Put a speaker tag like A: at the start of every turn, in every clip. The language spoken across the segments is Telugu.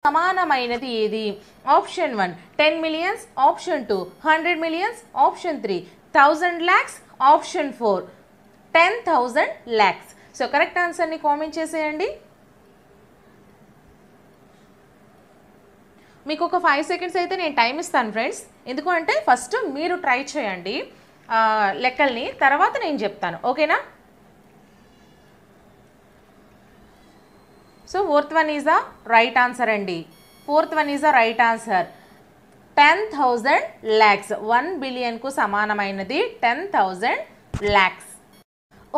A: సమానమైనది ఏది? Option 1 10 millions, option 2 100 millions, option 3 1000 lakhs, option 4 10,000 lakhs. So correct ఆన్సర్ని కామెంట్ చేసేయండి. మీకు ఒక 5 seconds అయితే నేను టైం ఇస్తాను ఫ్రెండ్స్. ఎందుకు అంటే ఫస్ట్ మీరు ట్రై చేయండి లెక్కల్ని, తర్వాత నేను చెప్తాను. ఓకేనా? So fourth one is the right answer అండి. Fourth one is the right answer. 10,000 lakhs. 1 బిలియన్కు సమానమైనది 10,000 lakhs.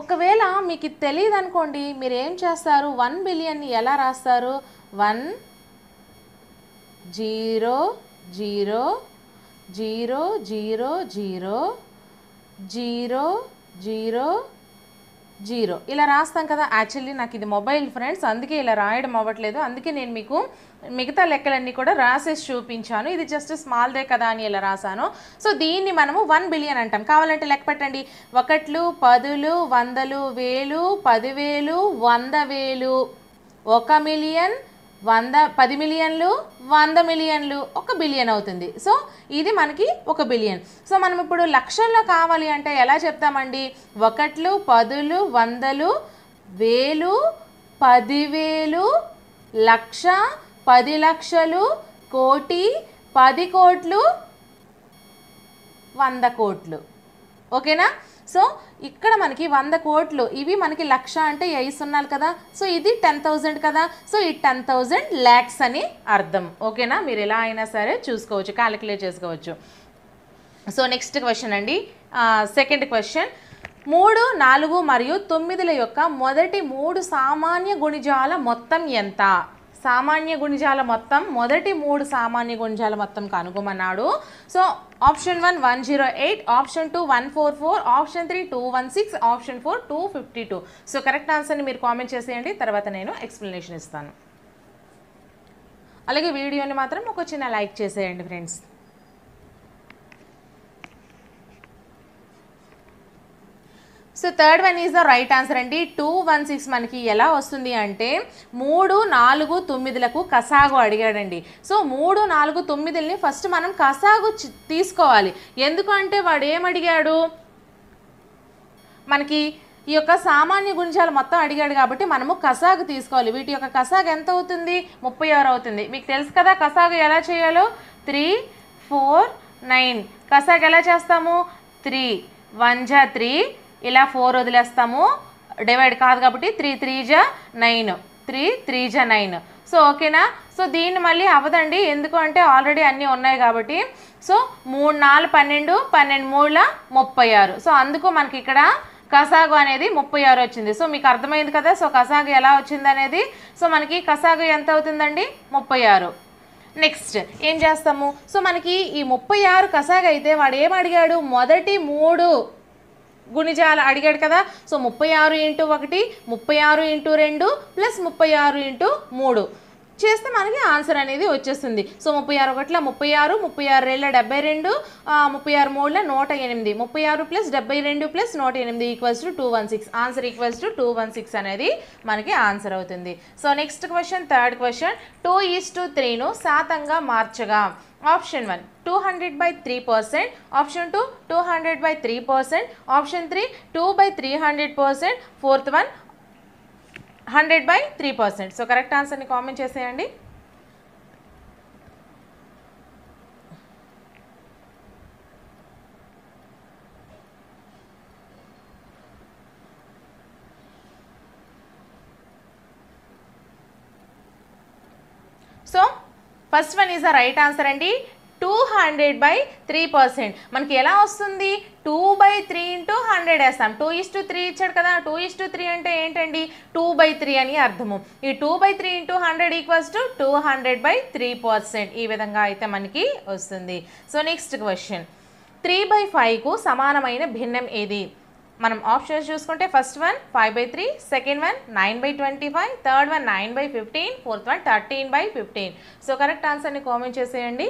A: ఒకవేళ మీకు తెలియదు అనుకోండి, మీరు ఏం చేస్తారు? 1 బిలియన్ని ఎలా రాస్తారు? 1 0 0 0 0 0 0 0 0 ఇలా రాస్తాం కదా. యాక్చువల్లీ నాకు ఇది మొబైల్ ఫ్రెండ్స్, అందుకే ఇలా రాయడం అవ్వట్లేదు. అందుకే నేను మీకు మిగతా లెక్కలన్నీ కూడా రాసేసి చూపించాను. ఇది జస్ట్ స్మాల్దే కదా అని ఇలా రాశాను. సో దీన్ని మనము 1 బిలియన్ అంటాం. కావాలంటే లెక్క పెట్టండి. 1లు 10లు 100లు 1000 10,000 100,000 1 మిలియన్ 10 మిలియన్లు 100 మిలియన్లు 1 బిలియన్ అవుతుంది. సో ఇది మనకి 1 బిలియన్. సో మనం ఇప్పుడు లక్షల్లో కావాలి అంటే ఎలా చెప్తామండి? 1లు 10లు 100లు 1000 10,000 లక్ష 10 లక్షలు కోటి 10 కోట్లు 100 కోట్లు. ఓకేనా? సో ఇక్కడ మనకి 100 కోట్లు, ఇవి మనకి లక్ష అంటే 5 సున్నాలు కదా. సో ఇది 10,000 కదా. సో ఈ 10,000 lakhs అని అర్థం. ఓకేనా? మీరు ఎలా అయినా సరే చూసుకోవచ్చు, క్యాలిక్యులేట్ చేసుకోవచ్చు. సో నెక్స్ట్ క్వశ్చన్ అండి, సెకండ్ క్వశ్చన్. 3, 4 మరియు 9ల యొక్క మొదటి 3 సామాన్య గుణిజాల మొత్తం ఎంత? సామాన్య గుణిజాల మొత్తం, మొదటి 3 సామాన్య గుణిజాల మొత్తం కనుగొమన్నాడు. So option 1 108, option 2 144, option 3 216, option 4 252. So correct ఆన్సర్ని మీరు కామెంట్ చేసేయండి, తర్వాత నేను ఎక్స్ప్లెనేషన్ ఇస్తాను. అలాగే వీడియోని మాత్రం ఒక చిన్న లైక్ చేసేయండి friends. So third one is the right answer అండి. 216 మనకి ఎలా వస్తుంది అంటే 3, 4, 9లకు కసాగు అడిగాడండి. సో 3, 4, 9ల్ని ఫస్ట్ మనం కసాగు తీసుకోవాలి. ఎందుకంటే వాడు ఏమడిగాడు? మనకి ఈ యొక్క సామాన్య గుణిజాలు మొత్తం అడిగాడు కాబట్టి మనము కసాగు తీసుకోవాలి. వీటి యొక్క కసాగు ఎంత అవుతుంది? 36 అవుతుంది. మీకు తెలుసు కదా కసాగు ఎలా చేయాలో. 3 4 9 కసాగు ఎలా చేస్తాము? 3 1 జా 3, ఇలా 4 వదిలేస్తాము, డివైడ్ కాదు కాబట్టి 3 3 జా 9, 3 3 జా 9. సో ఓకేనా? సో దీన్ని మళ్ళీ అవ్వదండి, ఎందుకు అంటే ఆల్రెడీ అన్నీ ఉన్నాయి కాబట్టి. సో 3 4 12, 12 3 36. సో అందుకు మనకి ఇక్కడ కసాగు అనేది 36 వచ్చింది. సో మీకు అర్థమైంది కదా సో కసాగు ఎలా వచ్చింది అనేది. సో మనకి కసాగు ఎంత అవుతుందండి? 36. నెక్స్ట్ ఏం చేస్తాము? సో మనకి ఈ 36 కసాగు అయితే వాడు ఏం అడిగాడు? మొదటి 3 గుణిజాలు అడిగాడు కదా. సో 36 × 1 36 × 2 ప్లస్ 36 × 3 చేస్తే మనకి ఆన్సర్ అనేది వచ్చేస్తుంది. So 36 1 36, 36 2 72, 36 3 108, 36 plus 72 plus 108 equals to 216. Answer equals to 216 అనేది మనకి ఆన్సర్ అవుతుంది. So next question, third question. 2:3ను శాతంగా మార్చగా. Option 1 200/3%, option 2 200/3%, option 3 2/300%, fourth one 100/3%. So correct ఆన్సర్ని కామెంట్ చేసేయండి. So first one is the right answer అండి. 200/3%. మనకి ఎలా వస్తుంది? 2/3 × 100 వేస్తాం. 2:3 ఇచ్చాడు కదా. 2:3 అంటే ఏంటండి? 2/3 అని అర్థము. ఈ 2/3 × 100 ఈక్వల్స్ టు 200/3%. ఈ విధంగా అయితే మనకి వస్తుంది. So next question. 3/5కు సమానమైన భిన్నం ఏది? మనం ఆప్షన్స్ చూసుకుంటే first one 5/3, second one 9/25, third one 9/15, fourth one 13/15. So correct ఆన్సర్ని కామెంట్ చేసేయండి.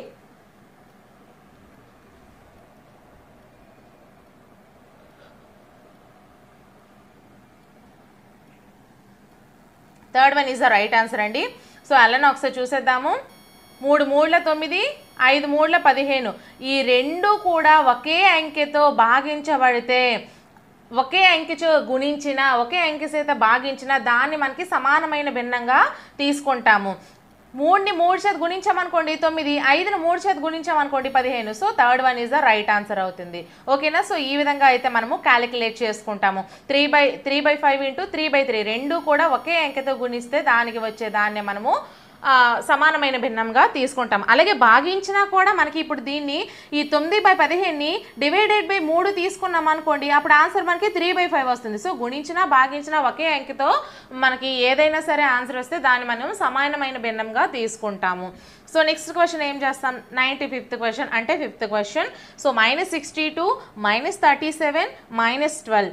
A: Third one is the right answer అండి. సో అలానే ఒకసారి చూసేద్దాము. 3 మూడుల 9, 5 మూడుల 15 ఈ రెండు కూడా ఒకే అంకెతో భాగించబడితే ఒకే అంకెతో గుణించిన ఒకే అంకె చేత భాగించిన దాన్ని మనకి సమానమైన భిన్నంగా తీసుకుంటాము. 3ని 3 చేత గుణించామనుకోండి 9, 5ని 3 చేత గుణించామనుకోండి 15. So third one is the right answer అవుతుంది. ఓకేనా? సో ఈ విధంగా అయితే మనము క్యాలిక్యులేట్ చేసుకుంటాము. 3/5 ఇంటూ 3/3 రెండు కూడా ఒకే అంకెతో గుణిస్తే దానికి వచ్చే దాన్ని మనము సమానమైన భిన్నంగా తీసుకుంటాం. అలాగే భాగించినా కూడా మనకి ఇప్పుడు దీన్ని ఈ 9/15ని డివైడెడ్ బై 3 తీసుకున్నాం అనుకోండి, అప్పుడు ఆన్సర్ మనకి 3/5 వస్తుంది. సో గుణించినా భాగించినా ఒకే అంకెతో మనకి ఏదైనా సరే ఆన్సర్ వస్తే దాన్ని మనం సమానమైన భిన్నంగా తీసుకుంటాము. సో నెక్స్ట్ క్వశ్చన్ ఏం చేస్తాం? 95th క్వశ్చన్ అంటే 5th క్వశ్చన్. సో -62, -37, -12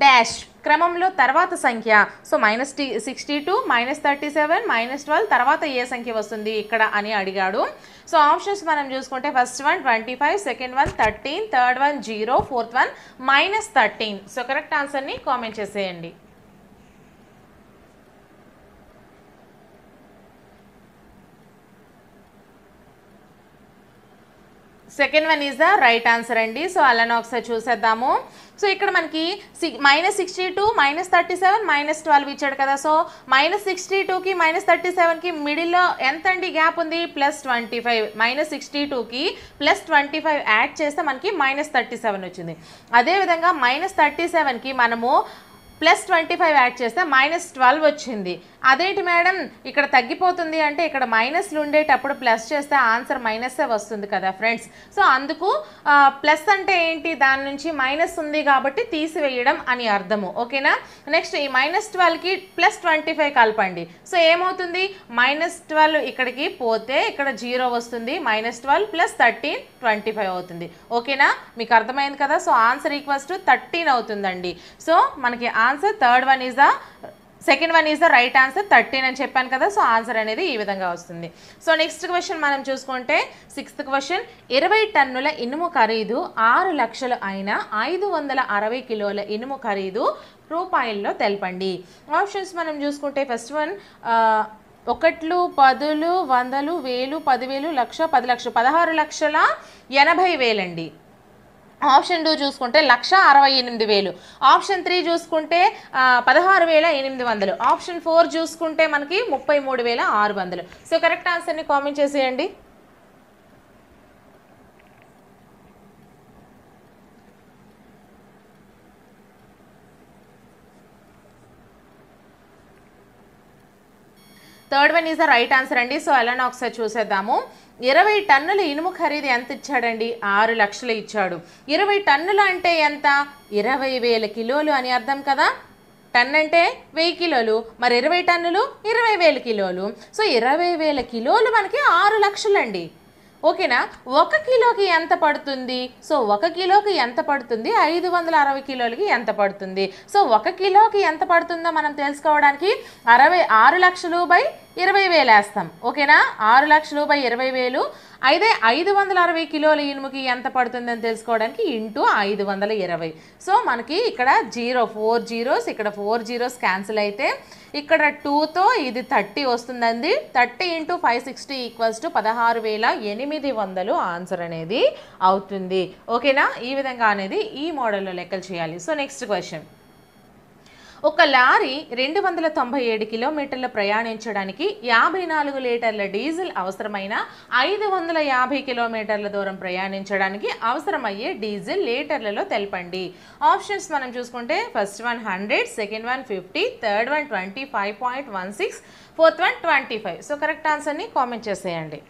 A: డాష్ క్రమంలో తర్వాత సంఖ్య. సో -62, -37, -12 తర్వాత ఏ సంఖ్య వస్తుంది ఇక్కడ అని అడిగాడు. సో ఆప్షన్స్ మనం చూసుకుంటే first one 25, second one 13, third one 0, fourth one -13. So correct ఆన్సర్ని కామెంట్ చేసేయండి. Second one is the right answer అండి. సో అలానే ఒకసారి చూసేద్దాము. సో ఇక్కడ మనకి -62, -37, -12 ఇచ్చాడు కదా. సో -62కి -37కి మిడిల్లో ఎంత అండి గ్యాప్ ఉంది? +25. -62కి +25 యాడ్ చేస్తే మనకి -37 వచ్చింది. అదేవిధంగా -37కి మనము +25 యాడ్ చేస్తే -12 వచ్చింది. అదేంటి మేడం ఇక్కడ తగ్గిపోతుంది అంటే ఇక్కడ మైనస్లు ఉండేటప్పుడు ప్లస్ చేస్తే ఆన్సర్ మైనస్సే వస్తుంది కదా ఫ్రెండ్స్. సో అందుకు ప్లస్ అంటే ఏంటి? దాని నుంచి మైనస్ ఉంది కాబట్టి తీసివేయడం అని అర్థము. ఓకేనా? నెక్స్ట్ ఈ -12కి +25 కలపండి. సో ఏమవుతుంది? -12 ఇక్కడికి పోతే ఇక్కడ 0 వస్తుంది. -12 + 13 25 అవుతుంది. ఓకేనా? మీకు అర్థమైంది కదా. సో ఆన్సర్ ఈక్వల్స్ టు 13 అవుతుందండి. సో మనకి answer third one is the second one is the right answer 13 అని చెప్పాను కదా. సో ఆన్సర్ అనేది ఈ విధంగా వస్తుంది. సో నెక్స్ట్ క్వశ్చన్ మనం చూసుకుంటే 6th క్వశ్చన్ 20 టన్నుల ఇనుము ఖరీదు 6 లక్షలు అయిన 560 కిలోల ఇనుము ఖరీదు రూపాయల్లో తెలపండి. ఆప్షన్స్ మనం చూసుకుంటే ఫస్ట్ వన్ 1, 10, 100, 1000, 10,000, లక్ష, 10 లక్షలు 16,80,000 అండి. ఆప్షన్ 2 చూసుకుంటే 1,68,000. ఆప్షన్ 3 చూసుకుంటే 16,800. ఆప్షన్ 4 చూసుకుంటే మనకి 33,600. సో కరెక్ట్ ఆన్సర్ని కామెంట్ చేసేయండి. Third one is the right answer అండి. సో అలానే ఒకసారి చూసేద్దాము. 20 టన్నుల ఇనుము ఖరీదు ఎంత ఇచ్చాడండి? 6 లక్షలు ఇచ్చాడు. 20 టన్నులు అంటే ఎంత? 20,000 కిలోలు అని అర్థం కదా. టన్ అంటే 1000 కిలోలు, మరి 20 టన్నులు 20,000 కిలోలు. సో 20,000 కిలోలు మనకి 6 లక్షలు అండి. ఓకేనా? 1 కిలోకి ఎంత పడుతుంది? సో 1 కిలోకి ఎంత పడుతుంది? 560 కిలోలకి ఎంత పడుతుంది? సో 1 కిలోకి ఎంత పడుతుందో మనం తెలుసుకోవడానికి 6 లక్షలు బై 20,000 వేస్తాం. ఓకేనా? 6 లక్షలు బై 20,000. అయితే 560 కిలోల ఇనుముకి ఎంత పడుతుందని తెలుసుకోవడానికి ఇంటూ 520. సో మనకి ఇక్కడ 4 జీరోస్, ఇక్కడ 4 జీరోస్ క్యాన్సిల్ అయితే ఇక్కడ 2తో ఇది 30 వస్తుందండి. 30 × 560 = 16,800 ఆన్సర్ అనేది అవుతుంది. ఓకేనా? ఈ విధంగా అనేది ఈ మోడల్లో లెక్కలు చేయాలి. So next question. ఒక లారీ 297 కిలోమీటర్లు ప్రయాణించడానికి 54 లీటర్ల డీజిల్ అవసరమైన 550 కిలోమీటర్ల దూరం ప్రయాణించడానికి అవసరమయ్యే డీజిల్ లీటర్లలో తెలపండి. ఆప్షన్స్ మనం చూసుకుంటే first one 100, second one 50, third one 25.16, fourth one 25. So correct ఆన్సర్ని కామెంట్ చేసేయండి.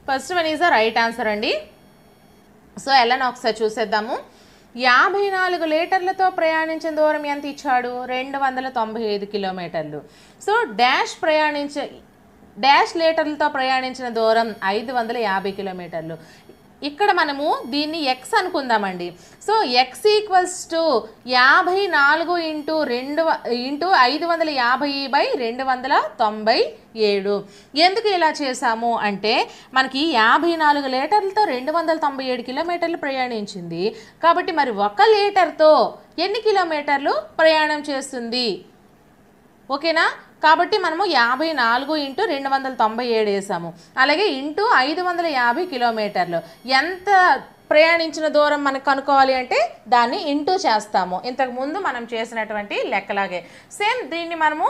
A: First one is the right answer అండి. సో ఎలానో ఒకసారి చూసేద్దాము. 54 లీటర్లతో ప్రయాణించిన దూరం ఎంత ఇచ్చాడు? 295 కిలోమీటర్లు. సో డాష్ లీటర్లతో ప్రయాణించిన దూరం 550 కిలోమీటర్లు. ఇక్కడ మనము దీన్ని ఎక్స్ అనుకుందామండి. So X equals to 54 into 550/297. ఎందుకు ఇలా చేసాము అంటే మనకి 54 లీటర్లతో 297 కిలోమీటర్లు ప్రయాణించింది. కాబట్టి మరి 1 లీటర్తో ఎన్ని కిలోమీటర్లు ప్రయాణం చేస్తుంది? ఓకేనా? కాబట్టి మనము 54 ఇంటూ 297 వేసాము. అలాగే ఇంటూ 550 కిలోమీటర్లు. ఎంత ప్రయాణించిన దూరం మనకు కనుక్కోవాలి అంటే దాన్ని ఇంటూ చేస్తాము. ఇంతకుముందు మనం చేసినటువంటి లెక్కలాగే సేమ్ దీన్ని మనము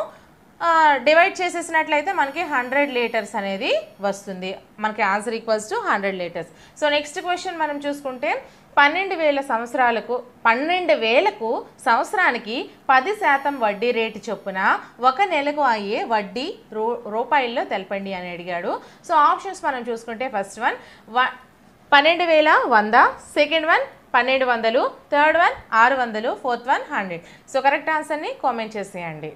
A: డివైడ్ చేసేసినట్లయితే మనకి 100 లీటర్స్ అనేది వస్తుంది. మనకి answer equals to 100 litres. So next question మనం చూసుకుంటే 12,000కు సంవత్సరానికి 10% వడ్డీ రేటు చొప్పున 1 నెలకు అయ్యే వడ్డీ రూపాయల్లో తెలపండి అని అడిగాడు. సో ఆప్షన్స్ మనం చూసుకుంటే first one 12,100, second one 1,200, third one 600, fourth one 100. So correct ఆన్సర్ని కామెంట్ చేసేయండి.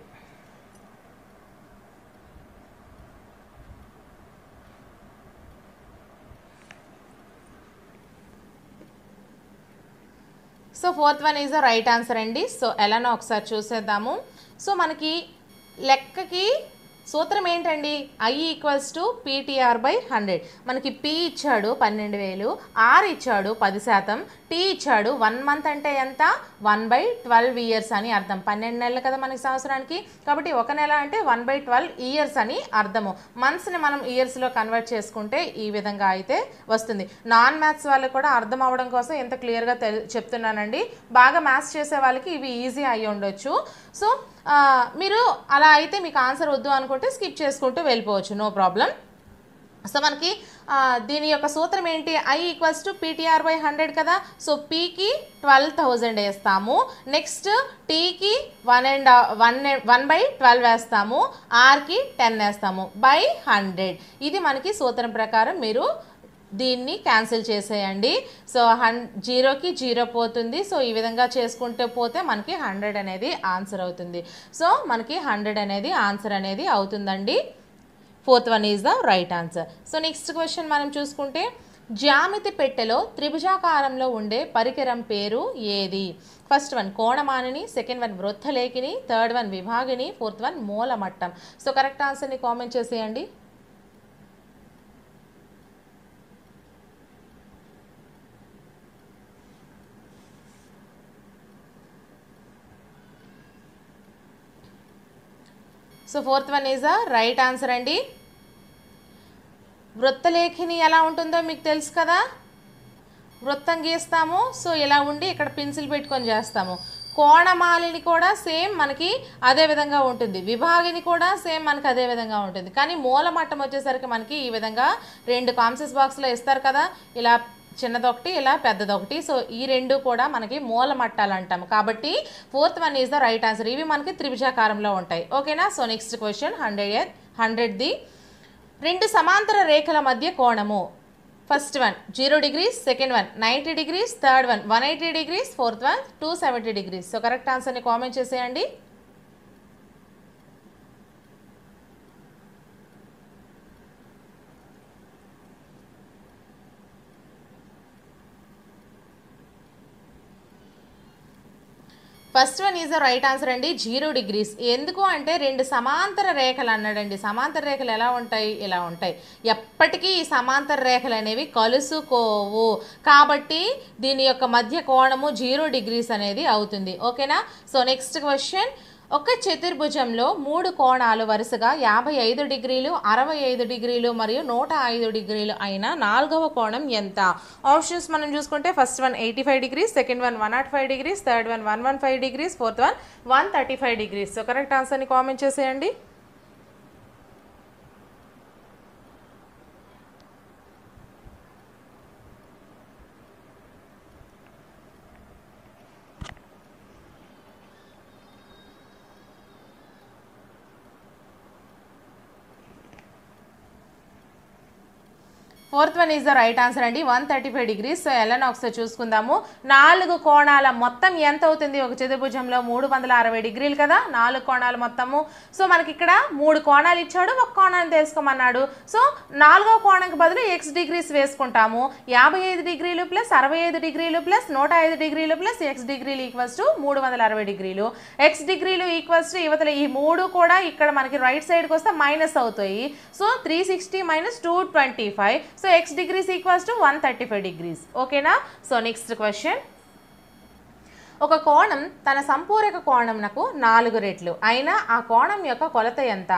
A: So fourth one is the right answer అండి. సో ఎలానో ఒకసారి చూసేద్దాము. సో మనకి లెక్కకి సూత్రం ఏంటండి? I equals to PTR/100. మనకి P ఇచ్చాడు 12,000, R ఇచ్చాడు 10%, T ఇచ్చాడు 1 మంత్ అంటే ఎంత? 1/12 ఇయర్స్ అని అర్థం. 12 నెలలు కదా మనకి సంవత్సరానికి. కాబట్టి 1 నెల అంటే 1/12 ఇయర్స్ అని అర్థము. మంత్స్ని మనం ఇయర్స్లో కన్వర్ట్ చేసుకుంటే ఈ విధంగా అయితే వస్తుంది. నాన్ మ్యాథ్స్ వాళ్ళకి కూడా అర్థం అవ్వడం కోసం ఎంత క్లియర్గా చెప్తున్నానండి. బాగా మ్యాథ్స్ చేసే వాళ్ళకి ఇవి ఈజీ అయ్యి ఉండొచ్చు. సో మీరు అలా అయితే మీకు ఆన్సర్ వద్దు అనుకుంటే స్కిప్ చేసుకుంటూ వెళ్ళిపోవచ్చు, నో ప్రాబ్లం. సో మనకి దీని యొక్క సూత్రం ఏంటి? I ఈక్వల్స్ టు PTR/100 కదా. సో Pకి 12,000 వేస్తాము. నెక్స్ట్ Tకి 1/12 వేస్తాము. Rకి 10 వేస్తాము బై 100. ఇది మనకి సూత్రం ప్రకారం మీరు దీన్ని క్యాన్సిల్ చేసేయండి. సో 0కి 0 పోతుంది. సో ఈ విధంగా చేసుకుంటూ పోతే మనకి 100 అనేది ఆన్సర్ అవుతుంది. సో మనకి 100 అనేది ఆన్సర్ అనేది అవుతుందండి. Fourth one is the right answer. So next question మనం చూసుకుంటే జ్యామితి పెట్టెలో త్రిభుజాకారంలో ఉండే పరికరం పేరు ఏది? ఫస్ట్ వన్ కోణమానిని, సెకండ్ వన్ వృత్తలేఖిని, థర్డ్ వన్ విభాగిని, ఫోర్త్ వన్ మూలమట్టం. సో కరెక్ట్ ఆన్సర్ని కామెంట్ చేసేయండి. So fourth one is the right answer అండి. వృత్తలేఖిని ఎలా ఉంటుందో మీకు తెలుసు కదా. వృత్తం గీస్తాము. సో ఇలా ఉండి ఇక్కడ పెన్సిల్ పెట్టుకొని చేస్తాము. కోణమాలిని కూడా సేమ్ మనకి అదే విధంగా ఉంటుంది. విభాగిని కూడా సేమ్ మనకి అదే విధంగా ఉంటుంది. కానీ మూలమట్టం వచ్చేసరికి మనకి ఈ విధంగా 2 కాంసెస్ బాక్స్లో ఇస్తారు కదా. ఇలా చిన్నదొకటి, ఇలా పెద్దదొకటి. సో ఈ రెండు కూడా మనకి మూలమట్టాలు అంటాము. కాబట్టి fourth one is the right answer. ఇవి మనకి త్రిభుజాకారంలో ఉంటాయి. ఓకేనా? సో నెక్స్ట్ క్వశ్చన్ 100ది 2 సమాంతర రేఖల మధ్య కోణము. First one 0 degrees, second one 90 degrees, third one 180 degrees, fourth one 270 degrees. So correct ఆన్సర్ని కామెంట్ చేసేయండి. First one is the right answer అండి. 0 degrees. ఎందుకు అంటే 2 సమాంతర రేఖలు అన్నాడండి. సమాంతర రేఖలు ఎలా ఉంటాయి? ఇలా ఉంటాయి. ఎప్పటికీ ఈ సమాంతర రేఖలు అనేవి కలుసుకోవు. కాబట్టి దీని యొక్క మధ్య కోణము 0 degrees అనేది అవుతుంది. ఓకేనా? సో నెక్స్ట్ క్వశ్చన్ ఒక చతుర్భుజంలో 3 కోణాలు వరుసగా 55 degrees, 65 degrees మరియు 105 degrees అయిన 4వ కోణం ఎంత? ఆప్షన్స్ మనం చూసుకుంటే first one 85 degrees, second one 105 degrees, third one 115 degrees, fourth one 135 degrees. So correct ఆన్సర్ని కామెంట్ చేసేయండి. Fourth one is the right answer అండి, 135 degrees. సో ఎలా ఒకసారి చూసుకుందాము. 4 కోణాల మొత్తం ఎంత అవుతుంది ఒక చతుర్భుజంలో? 360 degrees కదా, 4 కోణాలు మొత్తము. సో మనకి ఇక్కడ 3 కోణాలు ఇచ్చాడు, ఒక కోణాన్ని తెలుసుకోమన్నాడు. సో 4వ కోణంకి బదులు x డిగ్రీస్ వేసుకుంటాము. 55 degrees plus 65 degrees plus 105 degrees plus x డిగ్రీలు ఈక్వల్స్ టు 360 degrees. x డిగ్రీలు ఈక్వల్స్ టు ఇవతల ఈ 3 కూడా ఇక్కడ మనకి రైట్ సైడ్కి వస్తే మైనస్ అవుతాయి. So 360 minus 225. So x degrees equals to 135 degrees. ఓకేనా? So next question. ఒక కోణం తన సంపూరక కోణంనకు 4 రెట్లు అయినా ఆ కోణం యొక్క కొలత ఎంత?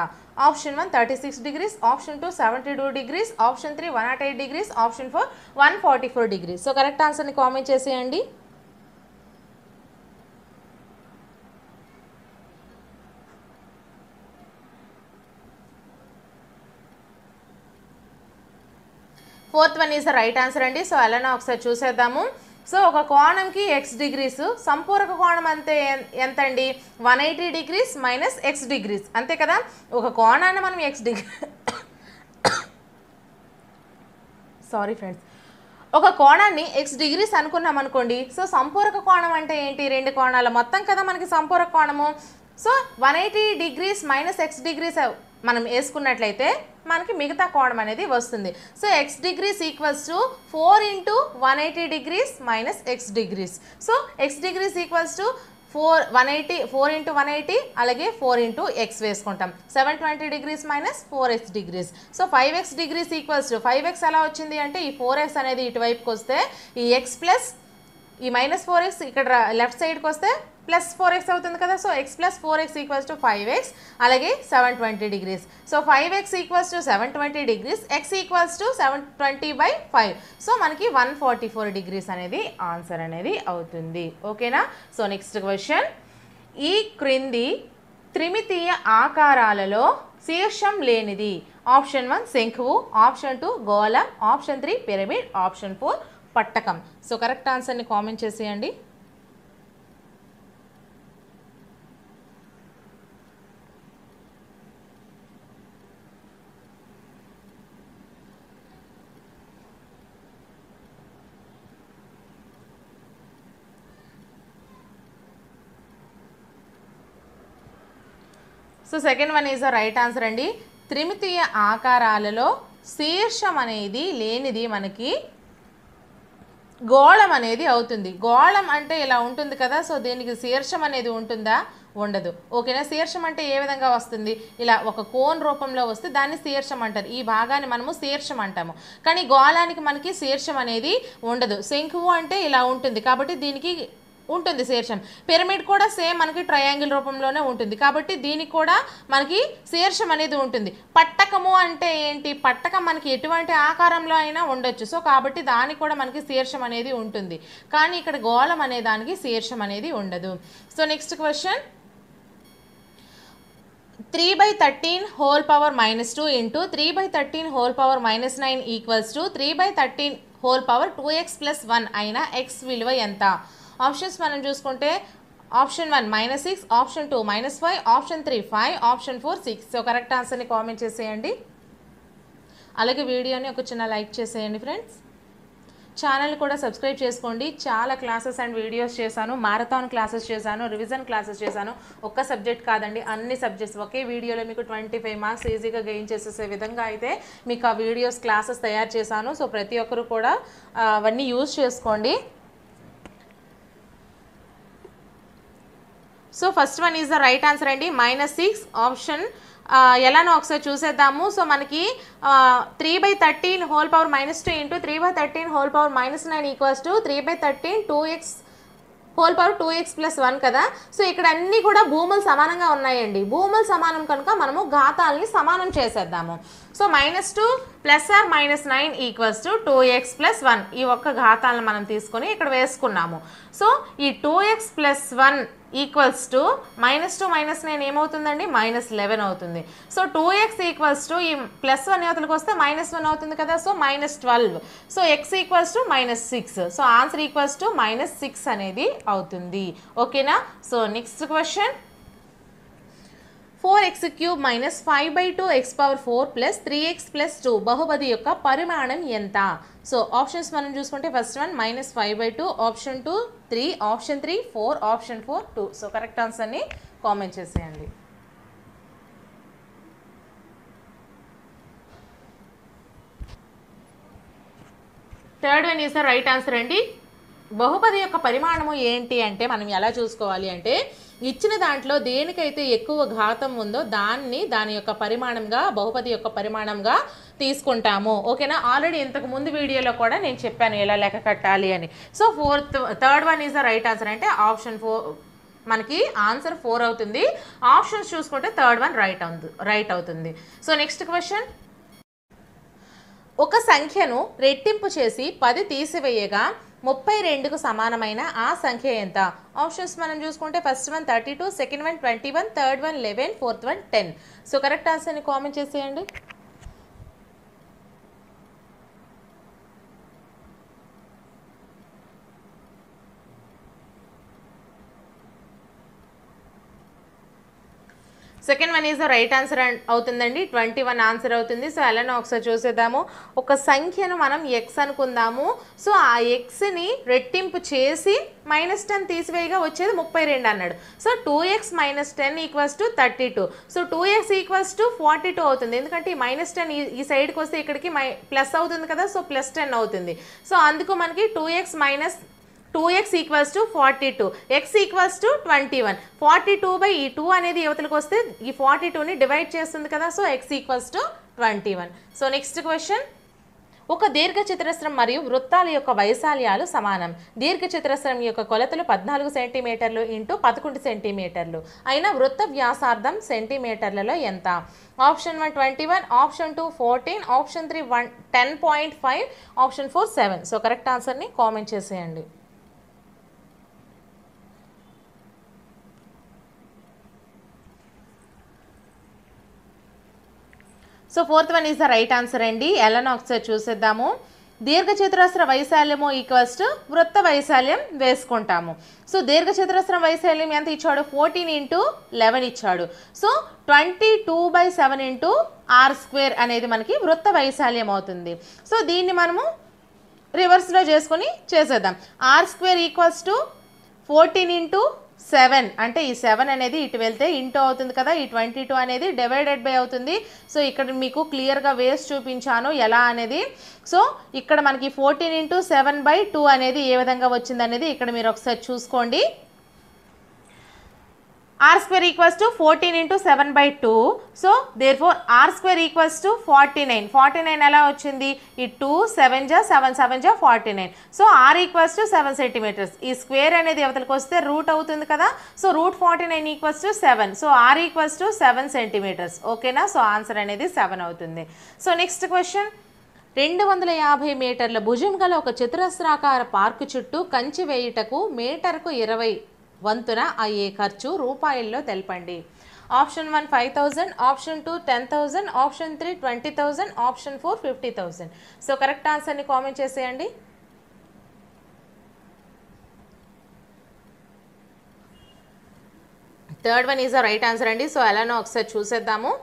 A: Option 1 36 degrees, option 2 72 degrees, option 3 108 degrees, option 4 144 degrees. So correct ఆన్సర్ని కామెంట్ చేసేయండి. Fourth one is the right answer అండి. సో అలానే ఒకసారి చూసేద్దాము. సో ఒక కోణంకి x డిగ్రీస్, సంపూరక కోణం అంతే ఎంత అండి? 180 degrees మైనస్ x డిగ్రీస్, అంతే కదా. ఒక కోణాన్ని మనం x డిగ్రీ సారీ ఫ్రెండ్స్, ఒక కోణాన్ని x డిగ్రీస్ అనుకున్నాం అనుకోండి. సో సంపూరక కోణం అంటే ఏంటి? 2 కోణాల మొత్తం కదా మనకి సంపూరక కోణము. So 180 degrees minus x degrees మనం వేసుకున్నట్లయితే మనకి మిగతా కోణం అనేది వస్తుంది. So x degrees equals to 4 into 180 degrees minus x degrees. So x degrees equals to 4 into 180 అలాగే 4 ఇంటూ x వేసుకుంటాం. 720 degrees minus 4x degrees. So 5x degrees equals to 5x ఎలా వచ్చింది అంటే ఈ 4x అనేది ఇటువైపుకి వస్తే ఈ x ప్లస్ ఈ మైనస్ 4x ఇక్కడ లెఫ్ట్ సైడ్కి వస్తే ప్లస్ 4x అవుతుంది కదా. So x plus 4x equals to 5x అలాగే 720 degrees. So 5x equals to 720 degrees, x equals to 720/5. So మనకి 144 degrees అనేది ఆన్సర్ అనేది అవుతుంది. ఓకేనా? So next question. ఈ క్రింది త్రిమితీయ ఆకారాలలో శీర్షం లేనిది? ఆప్షన్ 1 శంఖువు, ఆప్షన్ 2 గోళం, ఆప్షన్ 3 పిరమిడ్, ఆప్షన్ 4 పట్టకం. సో కరెక్ట్ ఆన్సర్ని కామెంట్ చేసేయండి. So second one is the right answer అండి. త్రిమితీయ ఆకారాలలో శీర్షం అనేది లేనిది మనకి గోళం అనేది అవుతుంది. గోళం అంటే ఇలా ఉంటుంది కదా. సో దీనికి శీర్షం అనేది ఉంటుందా? ఉండదు. ఓకేనా? శీర్షం అంటే ఏ విధంగా వస్తుంది? ఇలా ఒక కోన్ రూపంలో వస్తే దాన్ని శీర్షం అంటారు. ఈ భాగాన్ని మనము శీర్షం అంటాము. కానీ గోళానికి మనకి శీర్షం అనేది ఉండదు. శంఖువు అంటే ఇలా ఉంటుంది కాబట్టి దీనికి ఉంటుంది శీర్షం. పిరమిడ్ కూడా సేమ్ మనకి ట్రయాంగిల్ రూపంలోనే ఉంటుంది కాబట్టి దీనికి కూడా మనకి శీర్షం అనేది ఉంటుంది. పట్టకము అంటే ఏంటి? పట్టకం మనకి ఎటువంటి ఆకారంలో అయినా ఉండొచ్చు. సో కాబట్టి దానికి కూడా మనకి శీర్షం అనేది ఉంటుంది. కానీ ఇక్కడ గోళం అనే దానికి శీర్షం అనేది ఉండదు. So next question. 3/13 whole power minus 2 into 3/13 whole power minus 9 equals to 3/13 whole power 2x plus 1 అయిన x విలువ ఎంత? ఆప్షన్స్ మనం చూసుకుంటే option 1 -6, option 2 -5, option 3 5, option 4 6. So correct ఆన్సర్ని కామెంట్ చేసేయండి. అలాగే వీడియోని ఒక చిన్న లైక్ చేసేయండి ఫ్రెండ్స్. ఛానల్ కూడా సబ్స్క్రైబ్ చేసుకోండి. చాలా క్లాసెస్ అండ్ వీడియోస్ చేశాను. మారథాన్ క్లాసెస్ చేశాను, రివిజన్ క్లాసెస్ చేశాను. ఒక్క సబ్జెక్ట్ కాదండి, అన్ని సబ్జెక్ట్స్ ఒకే వీడియోలో మీకు 25 మార్క్స్ ఈజీగా గెయిన్ చేసేసే విధంగా అయితే మీకు ఆ వీడియోస్ క్లాసెస్ తయారు చేశాను. సో ప్రతి ఒక్కరు కూడా అవన్నీ యూజ్ చేసుకోండి. So first one is the right answer అండి, -6 ఆప్షన్. ఎలానో ఒకసారి చూసేద్దాము. సో మనకి 3/13 whole power -2 into 3/13 whole power -9 equals to 3/13 2x whole power 2x plus 1 కదా. సో ఇక్కడ అన్నీ కూడా భూములు సమానంగా ఉన్నాయండి. భూములు సమానం కనుక మనము ఘాతాలని సమానం చేసేద్దాము. So -2 + or -9 equals to 2x plus 1. ఈ ఒక్క ఘాతాలను మనం తీసుకొని ఇక్కడ వేసుకున్నాము. సో ఈ 2x plus 1 ఈక్వల్స్ టు -2 -9 ఏమవుతుందండి? -11 అవుతుంది. సో 2x ఈక్వల్స్ టు ఈ +1 యువతలకు వస్తే -1 అవుతుంది కదా. So -12. So x equals to -6. So answer equals to -6 అనేది అవుతుంది. ఓకేనా? So next question. 4x³ minus 5/2x⁴ plus 3x plus 2 బహుపది యొక్క పరిమాణం ఎంత? సో ఆప్షన్స్ మనం చూసుకుంటే first one -5/2, option 2 3, option 3 4, option 4 2. So correct ఆన్సర్ని కామెంట్ చేసేయండి. Third one is the right answer అండి. బహుపది యొక్క పరిమాణము ఏంటి అంటే మనం ఎలా చూసుకోవాలి అంటే ఇచ్చిన దాంట్లో దేనికైతే ఎక్కువ ఘాతం ఉందో దాని యొక్క పరిమాణంగా బహుపది యొక్క పరిమాణంగా తీసుకుంటాము. ఓకేనా? ఆల్రెడీ ఇంతకు ముందు వీడియోలో కూడా నేను చెప్పాను ఎలా లెక్క కట్టాలి అని. So third one is the right answer అంటే ఆప్షన్ 4 మనకి ఆన్సర్ 4 అవుతుంది. ఆప్షన్స్ చూసుకుంటే థర్డ్ వన్ రైట్ అవుతుంది. సో నెక్స్ట్ క్వశ్చన్, ఒక సంఖ్యను రెట్టింపు చేసి 10 తీసివేయగా 32కు సమానమైన ఆ సంఖ్య ఎంత? ఆప్షన్స్ మనం చూసుకుంటే first one 32, second one 21, third one 11, fourth one 10. So correct ఆన్సర్ని కామెంట్ చేసేయండి. Second one is the right answer అవుతుందండి. 21 ఆన్సర్ అవుతుంది. సో ఎలానో ఒకసారి చూసేద్దాము. ఒక సంఖ్యను మనం ఎక్స్ అనుకుందాము. సో ఆ ఎక్స్ని రెట్టింపు చేసి -10 తీసివేయగా వచ్చేది 32 అన్నాడు. So 2x - 10 = 32. సో 2x = 42 అవుతుంది. ఎందుకంటే ఈ -10 ఈ సైడ్కి వస్తే ఇక్కడికి ప్లస్ అవుతుంది కదా. సో +10 అవుతుంది. సో అందుకు మనకి 2x = 42, x = 21. 42/2 అనేది యువతలకు వస్తే ఈ 42ని డివైడ్ చేస్తుంది కదా. So x = 21. So next question, ఒక దీర్ఘచతురస్రం మరియు వృత్తాల యొక్క వైశాల్యాలు సమానం. దీర్ఘచతురస్రం యొక్క కొలతలు 14 సెంటీమీటర్లు × 11 సెంటీమీటర్లు అయిన వృత్త వ్యాసార్థం సెంటీమీటర్లలో ఎంత? Option 1 21, option 2 14, option 3 10.5, option 4 7. So correct ఆన్సర్ని కామెంట్ చేసేయండి. So fourth one is the right answer అండి. ఎలానో ఒకసారి చూసేద్దాము. దీర్ఘచతురస్ర వైశాల్యము = వృత్త వైశాల్యం వేసుకుంటాము. సో దీర్ఘచతురస్రం వైశాల్యం ఎంత ఇచ్చాడు? 14 × 11 ఇచ్చాడు. సో 22/7 × r² అనేది మనకి వృత్త వైశాల్యం అవుతుంది. సో దీన్ని మనము రివర్స్లో చేసుకొని చేసేద్దాం. r² = 14 × 7 అంటే ఈ 7 అనేది ఇటు వెళ్తే ఇంటూ అవుతుంది కదా. ఈ 22 అనేది డివైడెడ్ బై అవుతుంది. సో ఇక్కడ మీకు క్లియర్గా వేసి చూపించాను ఎలా అనేది. సో ఇక్కడ మనకి 14 × 7/2 అనేది ఏ విధంగా వచ్చింది అనేది ఇక్కడ మీరు ఒకసారి చూసుకోండి. r² = 14 × 7/2. So therefore r² = 49. 49 ఎలా వచ్చింది? ఈ 2 7 = 7 7 = 49. So r = 7 centimetres. ఈ స్క్వేర్ అనేది అవతలకు వస్తే రూట్ అవుతుంది కదా. సో √49 = 7. So r = 7 centimetres. ఓకేనా? సో ఆన్సర్ అనేది 7 అవుతుంది. సో నెక్స్ట్ క్వశ్చన్, 250 మీటర్ల భుజం గల ఒక చతురస్రాకార పార్కు చుట్టూ కంచి వేయుటకు మీటర్కు 20 వంతున అయ్యే ఖర్చు రూపాయల్లో తెలపండి. Option 1 5,000, option 2 10,000, option 3 20,000, option 4 50,000. So correct ఆన్సర్ని కామెంట్ చేసేయండి. Third one is the right answer అండి. సో ఎలానో ఒకసారి చూసేద్దాము.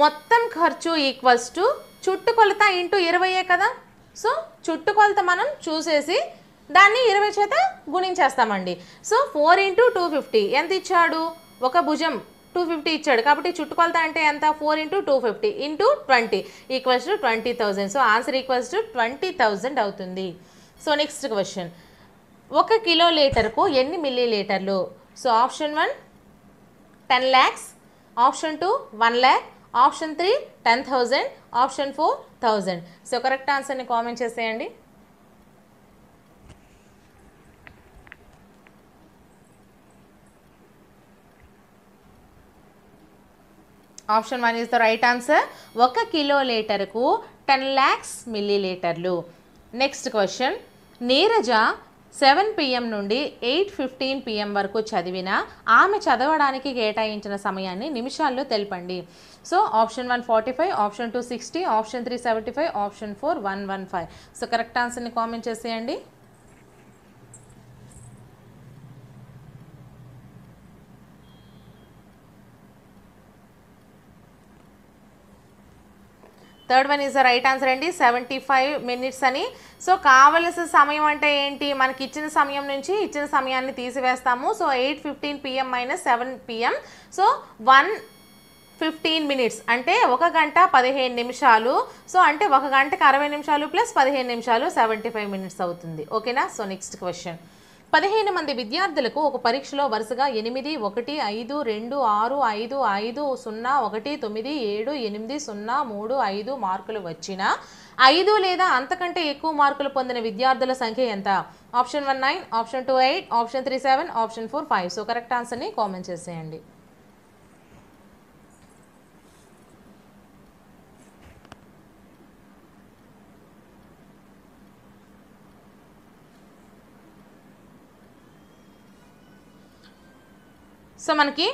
A: మొత్తం ఖర్చు = చుట్టుకొలత × 20 కదా. సో చుట్టుకొలత మనం చూసేసి దాన్ని 20 చేత గుణించేస్తామండి. సో 4 × 250 ఎంత ఇచ్చాడు? ఒక భుజం 250 ఇచ్చాడు కాబట్టి చుట్టుకొలత అంటే ఎంత? 4 × 250 × 20 = 20,000. సో ఆన్సర్ = 20,000 అవుతుంది. సో నెక్స్ట్ క్వశ్చన్, 1 కిలోలీటర్కు ఎన్ని మిల్లీలీటర్లు? So option 1 10 lakhs, option 2 1 lakh, option 3 10,000, option 4 1000. So correct ఆన్సర్ని కామెంట్ చేసేయండి. Option 1 is the right answer. 1 కిలోలీటర్కు 10 lakhs మిల్లీలీటర్లు. నెక్స్ట్ క్వశ్చన్, నీరజ 7 PM నుండి 8:15 PM వరకు చదివిన ఆమె చదవడానికి కేటాయించిన సమయాన్ని నిమిషాల్లో తెలపండి. So option 1 45, option 2 60, option 3 75, option 4 115. So correct ఆన్సర్ని కామెంట్ చేసేయండి. Third one is the right answer అండి, 75 minutes అని. సో కావలసిన సమయం అంటే ఏంటి, మనకి ఇచ్చిన సమయం నుంచి ఇచ్చిన సమయాన్ని తీసివేస్తాము. So 8:15 PM - 7 PM. So 1:15 minutes అంటే 1 గంట 15 నిమిషాలు. సో అంటే 1 గంటకి 60 నిమిషాలు ప్లస్ 15 నిమిషాలు 75 minutes అవుతుంది. ఓకేనా. సో నెక్స్ట్ క్వశ్చన్, 15 మంది విద్యార్థులకు ఒక పరీక్షలో వరుసగా 8, 1, 5, 2, 6, 5, 5, 0, 1, 9, 7, 8, 0, 3, 5 మార్కులు వచ్చిన 5 లేదా అంతకంటే ఎక్కువ మార్కులు పొందిన విద్యార్థుల సంఖ్య ఎంత? Option 1 9, option 2 8, option 3 7, option 4 5. So correct ఆన్సర్ని కామెంట్ చేసేయండి. సో మనకి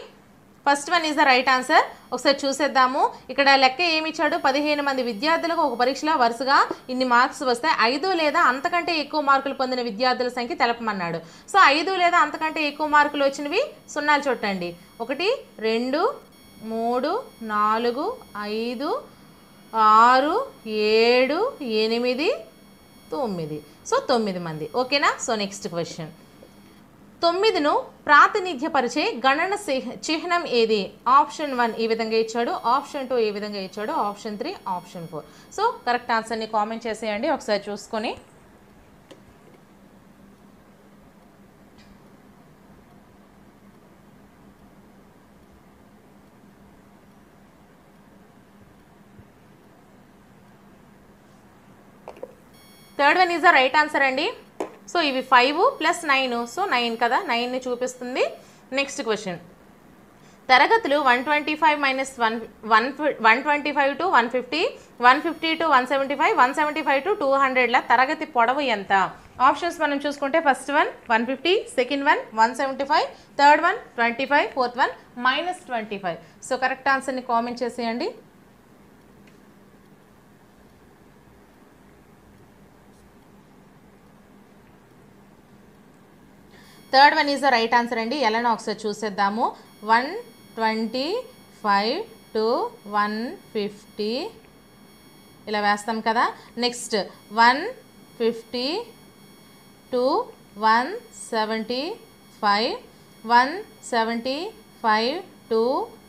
A: first one is the right answer. ఒకసారి చూసేద్దాము. ఇక్కడ లెక్క ఏమి ఇచ్చాడు, 15 మంది విద్యార్థులకు ఒక పరీక్షలో వరుసగా ఇన్ని మార్క్స్ వస్తాయి, 5 లేదా అంతకంటే ఎక్కువ మార్కులు పొందిన విద్యార్థుల సంఖ్య తెలపమన్నాడు. సో 5 లేదా అంతకంటే ఎక్కువ మార్కులు వచ్చినవి సున్నాలు చుట్టండి. 1 2 3 4 5 6 7 8 9. సో 9 మంది. ఓకేనా. సో నెక్స్ట్ క్వశ్చన్, 9ను ప్రాతినిధ్యపరిచే గణన చిహ్నం ఏది? ఆప్షన్ 1 ఈ విధంగా ఇచ్చాడు, ఆప్షన్ 2 ఈ విధంగా ఇచ్చాడు, ఆప్షన్ 3, ఆప్షన్ 4. సో కరెక్ట్ ఆన్సర్ని కామెంట్ చేసేయండి ఒకసారి చూసుకొని. Third one is the right answer అండి. సో ఇవి 5 + 9, సో 9 కదా, 9ని చూపిస్తుంది. నెక్స్ట్ క్వశ్చన్, తరగతులు 125 - 125 to 150, 150 to 175, 175 to 200ల తరగతి పొడవు ఎంత? ఆప్షన్స్ మనం చూసుకుంటే first one 150, second one 175, third one 25, fourth one -25. So correct ఆన్సర్ని కామెంట్ చేసేయండి. Third one is the right answer అండి. ఎలానో ఒకసారి చూసేద్దాము. 125 to 150 ఇలా వేస్తాం కదా. Next 150 to 175, 175 to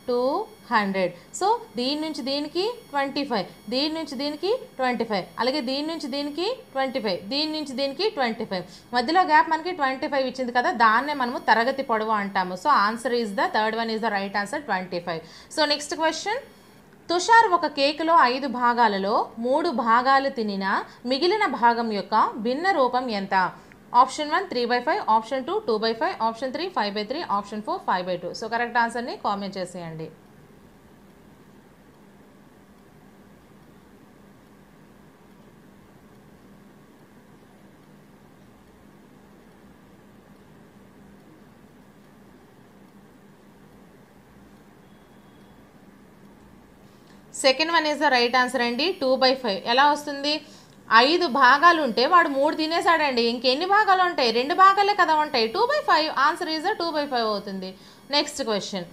A: 200. సో దీని నుంచి దీనికి 25, దీని నుంచి దీనికి 25, అలాగే దీని నుంచి దీనికి 25, దీని నుంచి దీనికి 25, మధ్యలో గ్యాప్ మనకి 25 ఇచ్చింది కదా, దాన్నే మనము తరగతి పొడవు అంటాము. So answer is the third one is the right answer, 25. So next question, Tushar ఒక కేకులో 5 భాగాలలో 3 భాగాలు తినిన మిగిలిన భాగం యొక్క భిన్న రూపం ఎంత? Option 1 3/5, option 2 2/5, option 3 5/3, option 4 5/2. So correct ఆన్సర్ని కామెంట్ చేసేయండి. Second one is the right answer అండి, 2/5. ఎలా వస్తుంది? 5 భాగాలు ఉంటే వాడు 3 తినేసాడండి, ఇంకెన్ని భాగాలు ఉంటాయి? 2 భాగాలే కదా ఉంటాయి. 2/5 ఆన్సర్ ఈజ్ ద 2/5 అవుతుంది. నెక్స్ట్ క్వశ్చన్,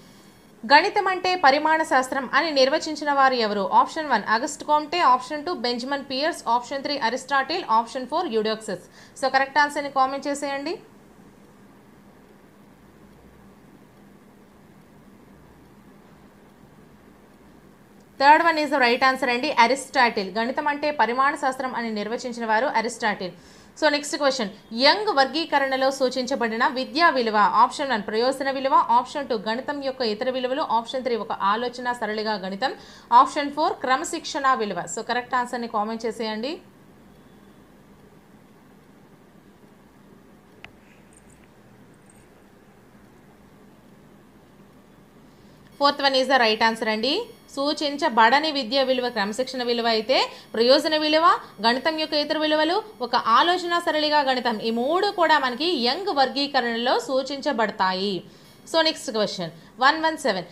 A: గణితం అంటే పరిమాణ శాస్త్రం అని నిర్వచించిన వారు ఎవరు? Option 1 August Comte, option 2 Benjamin Peirce, option 3 Aristotle, option 4 Eudoxus. So correct ఆన్సర్ని కామెంట్ చేసేయండి. Third one is the right answer అండి, అరిస్టాటిల్. గణితం అంటే పరిమాణ శాస్త్రం అని నిర్వచించిన వారు Aristotle. So next question, Young వర్గీకరణలో సూచించబడిన విద్యా విలువ? ఆప్షన్ 1 ప్రయోజన విలువ, ఆప్షన్ 2 గణితం యొక్క ఇతర విలువలు, ఆప్షన్ 3 ఒక ఆలోచన సరళిగా గణితం, ఆప్షన్ 4 క్రమశిక్షణ విలువ. సో కరెక్ట్ ఆన్సర్ని కామెంట్ చేసేయండి. Fourth one is the right answer అండి. సూచించబడని విద్య విలువ క్రమశిక్షణ విలువ అయితే, ప్రయోజన విలువ, గణితం యొక్క ఇతర విలువలు, ఒక ఆలోచన సరళిగా గణితం, ఈ 3 కూడా మనకి యంగ్ వర్గీకరణలో సూచించబడతాయి. సో నెక్స్ట్ క్వశ్చన్ 117,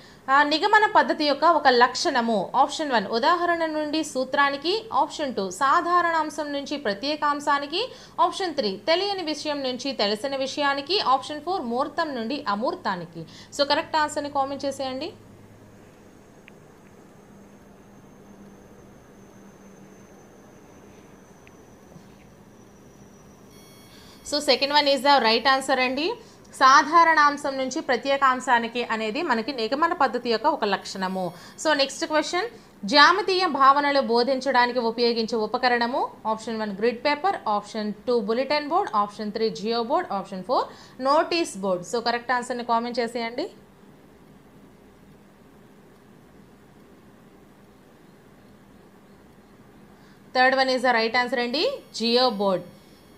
A: నిగమన పద్ధతి యొక్క ఒక లక్షణము? ఆప్షన్ 1 ఉదాహరణ నుండి సూత్రానికి, ఆప్షన్ 2 సాధారణ అంశం నుంచి ప్రత్యేకాంశానికి, ఆప్షన్ 3 తెలియని విషయం నుంచి తెలిసిన విషయానికి, ఆప్షన్ 4 మూర్తం నుండి అమూర్తానికి. సో కరెక్ట్ ఆన్సర్ని కామెంట్ చేసేయండి. So second one is the right answer అండి. సాధారణాంశం నుంచి ప్రత్యేకాంశానికి అనేది మనకి నిగమన పద్ధతి యొక్క ఒక లక్షణము. సో నెక్స్ట్ క్వశ్చన్, జ్యామితీయ భావనలు బోధించడానికి ఉపయోగించే ఉపకరణము. Option 1 grid paper, option 2 bulletin board, option 3 geoboard, option 4 notice board. So correct ఆన్సర్ని కామెంట్ చేసేయండి. Third one is the right answer అండి, జియో బోర్డ్.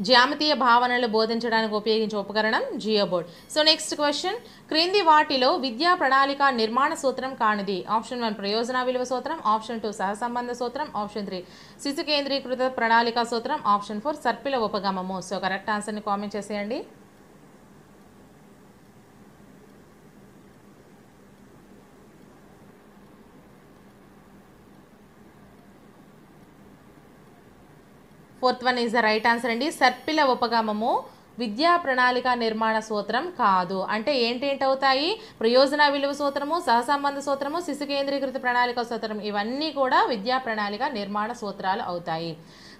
A: జ్యామితీయ భావనలు బోధించడానికి ఉపయోగించే ఉపకరణం geoboard. So next question, క్రింది వాటిలో విద్యా ప్రణాళిక నిర్మాణ సూత్రం కానిది. ఆప్షన్ 1 ప్రయోజన విలువ సూత్రం, ఆప్షన్ 2 సహసంబంధ సూత్రం, ఆప్షన్ 3 శిశు కేంద్రీకృత ప్రణాళిక సూత్రం, ఆప్షన్ 4 సర్పిల ఉపగమము. సో కరెక్ట్ ఆన్సర్ని కామెంట్ చేసేయండి. Fourth one is the right answer అండి, సర్పిల ఉపగమము విద్యా ప్రణాళిక నిర్మాణ సూత్రం కాదు. అంటే ఏంటవుతాయి, ప్రయోజన విలువ సూత్రము, సహసంబంధ సూత్రము, శిశు కేంద్రీకృత ప్రణాళిక సూత్రం, ఇవన్నీ కూడా విద్యా ప్రణాళిక నిర్మాణ సూత్రాలు అవుతాయి.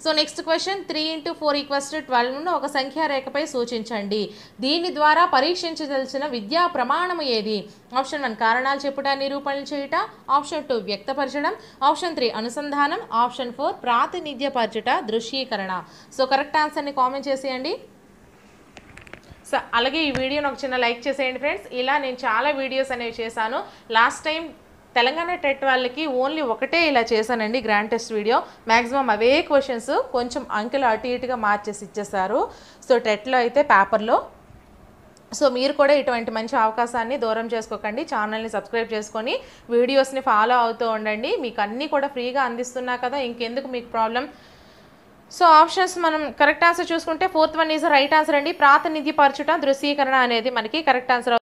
A: సో నెక్స్ట్ క్వశ్చన్, 3 × 4 = 12ను ఒక సంఖ్యా రేఖపై సూచించండి. దీని ద్వారా పరీక్షించదలిచిన విద్యా ప్రమాణము ఏది. ఆప్షన్ 1 కారణాలు చెప్పుట, నిరూపణలు చేయుట, ఆప్షన్ 2 వ్యక్తపరచడం, ఆప్షన్ 3 అనుసంధానం, ఆప్షన్ 4 ప్రాతినిధ్యపరచుట, దృశ్యీకరణ. సో కరెక్ట్ ఆన్సర్ని కామెంట్ చేసేయండి. సో అలాగే ఈ వీడియోని ఒక చిన్న లైక్ చేసేయండి ఫ్రెండ్స్. ఇలా నేను చాలా వీడియోస్ అనేవి చేశాను. లాస్ట్ టైం తెలంగాణ టెట్ వాళ్ళకి ఓన్లీ ఒకటే ఇలా చేశానండి, గ్రాండ్ టెస్ట్ వీడియో. మ్యాక్సిమం అవే క్వశ్చన్స్ కొంచెం అంకెలు అటు ఇటుగా మార్చేసి ఇచ్చేసారు. సో టెట్లో అయితే పేపర్లో. సో మీరు కూడా ఇటువంటి మంచి అవకాశాన్ని దూరం చేసుకోకండి. ఛానల్ని సబ్స్క్రైబ్ చేసుకొని వీడియోస్ని ఫాలో అవుతూ ఉండండి. మీకు అన్నీ కూడా ఫ్రీగా అందిస్తున్నా కదా, ఇంకెందుకు మీకు ప్రాబ్లం. సో ఆప్షన్స్ మనం కరెక్ట్ ఆన్సర్ చూసుకుంటే 4th one is right answer అండి. ప్రాతినిధ్యపరచుట, దృశ్యీకరణ అనేది మనకి కరెక్ట్ ఆన్సర్.